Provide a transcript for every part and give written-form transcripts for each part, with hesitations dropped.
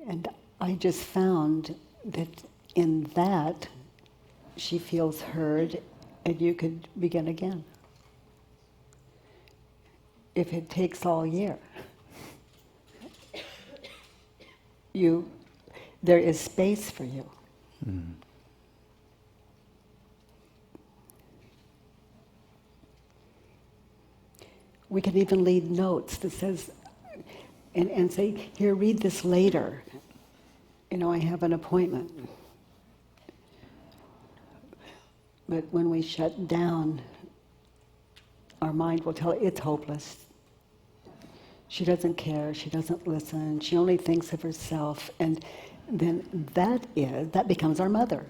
And I just found that in that, she feels heard, and you could begin again. If it takes all year, there is space for you. Mm. We can even leave notes that says, and say, here, read this later. I have an appointment. But when we shut down, our mind will tell it's hopeless. She doesn't care, she doesn't listen, she only thinks of herself, and then that becomes our mother.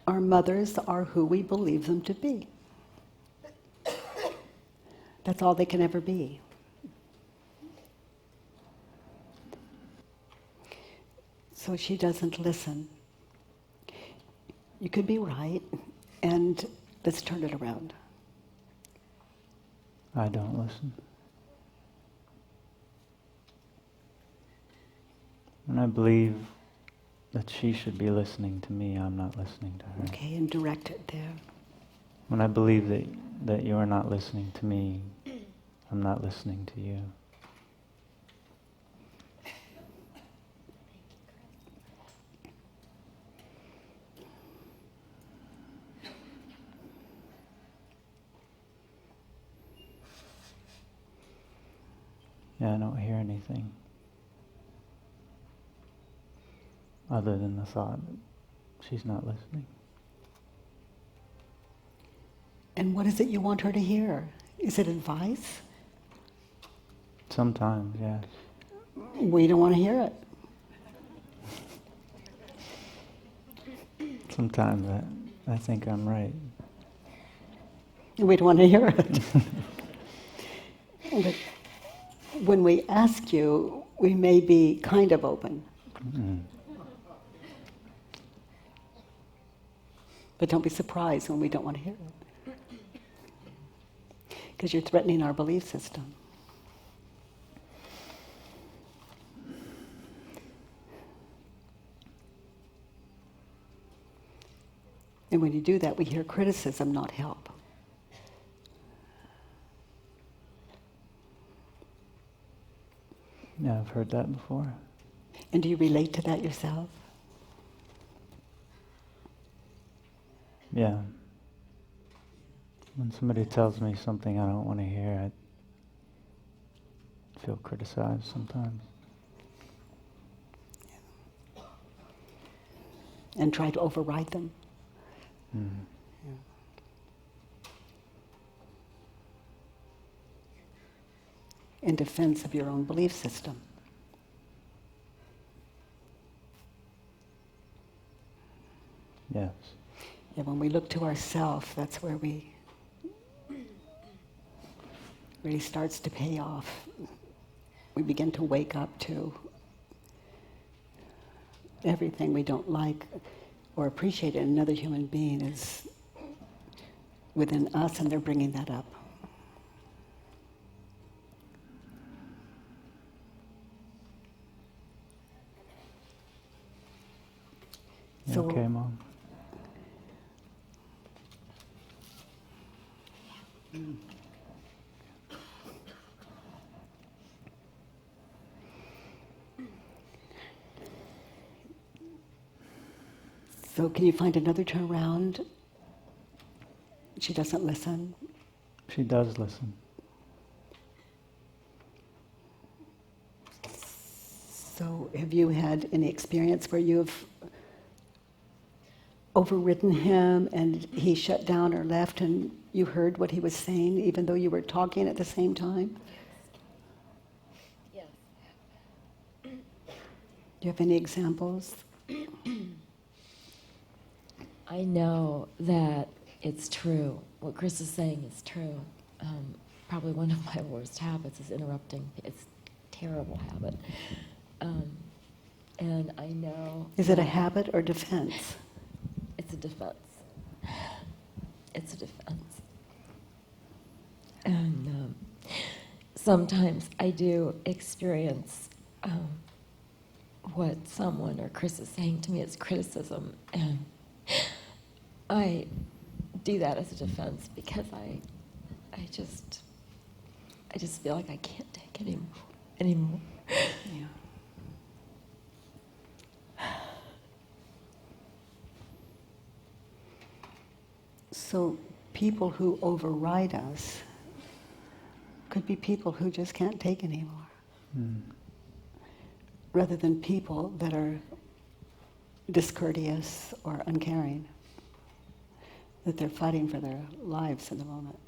Our mothers are who we believe them to be. That's all they can ever be. So she doesn't listen. You could be right, and let's turn it around. I don't listen. When I believe that she should be listening to me, I'm not listening to her. Okay, and direct it there. When I believe that you're not listening to me, I'm not listening to you. Yeah, I don't hear anything other than the thought that she's not listening. And what is it you want her to hear? Is it advice? Sometimes, yes. We don't want to hear it. Sometimes I think I'm right. We don't want to hear it. But when we ask you, we may be kind of open. Mm. But don't be surprised when we don't want to hear it. Because you're threatening our belief system. And when you do that, we hear criticism, not help. Yeah, I've heard that before. And do you relate to that yourself? Yeah. When somebody tells me something I don't want to hear, I feel criticized sometimes. And try to override them. Mm. Yeah. In defense of your own belief system. Yes. Yeah, when we look to ourself, that's where we really starts to pay off. We begin to wake up to everything we don't like or appreciate in another human being is within us, and they're bringing that up. You So, okay, Mom? so can you find another turnaround? She doesn't listen. She does listen. So have you had any experience where you've overridden him and he shut down or left and you heard what he was saying even though you were talking at the same time? Yes. Do you have any examples? I know that it's true. What Chris is saying is true. Probably one of my worst habits is interrupting. It's a terrible habit. And I know... Is it a habit or defense? It's a defense. It's a defense. And sometimes I do experience what someone or Chris is saying to me as criticism, and I do that as a defense because I just feel like I can't take anymore. Yeah. So people who override us could be people who just can't take anymore, rather than people that are discourteous or uncaring, that they're fighting for their lives in the moment,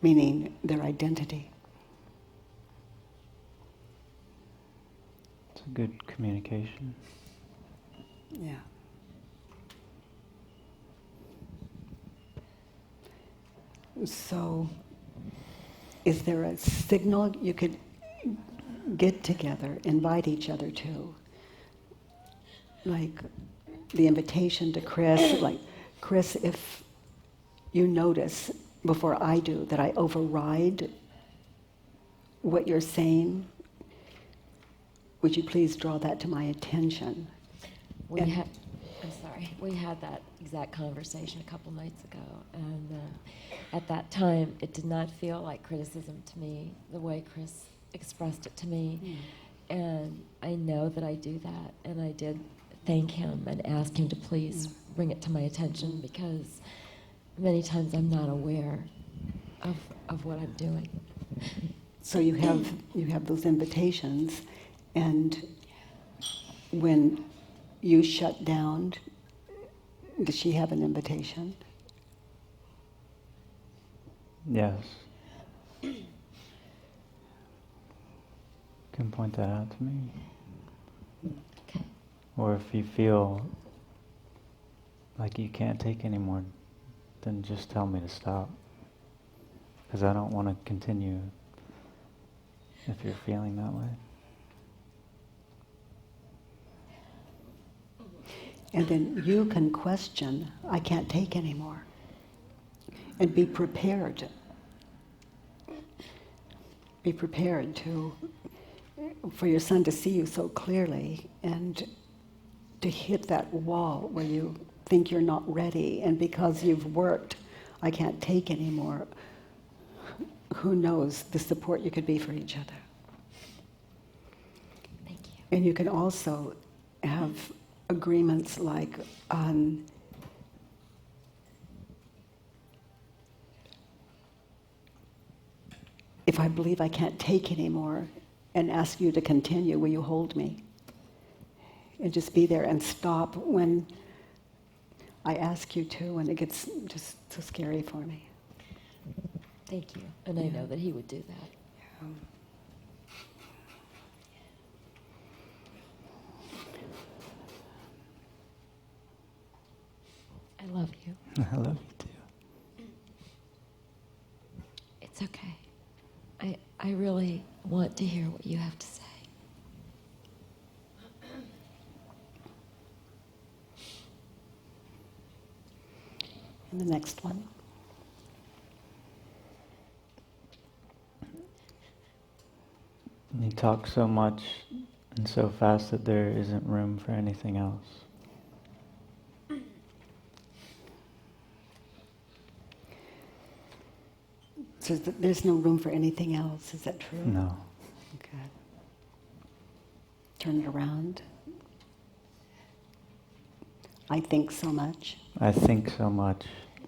meaning their identity. It's a good communication. Yeah. So, is there a signal you could get together, invite each other to? Like the invitation to Chris, like, Chris, if you notice before I do that I override what you're saying, would you please draw that to my attention? We had that exact conversation a couple nights ago, and at that time, it did not feel like criticism to me, the way Chris expressed it to me, and I know that I do that, and I did thank him and ask him to please bring it to my attention, because many times I'm not aware of what I'm doing. So you have those invitations, and when you shut down, does she have an invitation? Yes. Can point that out to me. Okay. Or if you feel like you can't take anymore, then just tell me to stop. Because I don't want to continue if you're feeling that way. And then you can question, I can't take anymore. And be prepared. Be prepared for your son to see you so clearly and to hit that wall where you think you're not ready, and because you've worked, I can't take anymore. Who knows the support you could be for each other. Thank you. And you can also have agreements like if I believe I can't take anymore and ask you to continue, will you hold me? And just be there and stop when I ask you to, and it gets just so scary for me. Thank you. And I know that he would do that. Yeah. I love you. I love you too. It's okay. I really want to hear what you have to say. And the next one. You talk so much and so fast that there isn't room for anything else. So there's no room for anything else, is that true? No. Okay. Turn it around. I think so much. I think so much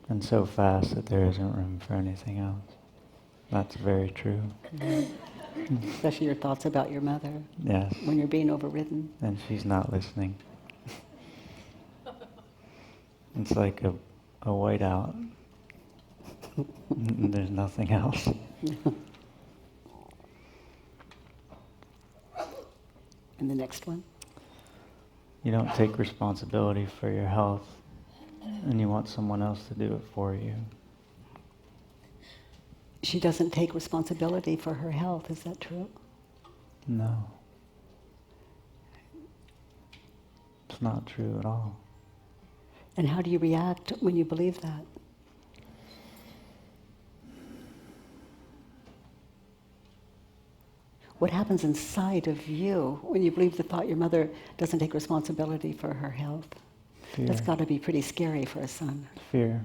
and so fast that there isn't room for anything else. That's very true. Especially your thoughts about your mother. Yes. When you're being overridden. And she's not listening. It's like a whiteout. There's nothing else. And the next one. You don't take responsibility for your health, and you want someone else to do it for you. She doesn't take responsibility for her health, is that true? No. It's not true at all. And how do you react when you believe that? what happens inside of you when you believe the thought your mother doesn't take responsibility for her health. Fear. That's got to be pretty scary for a son. Fear.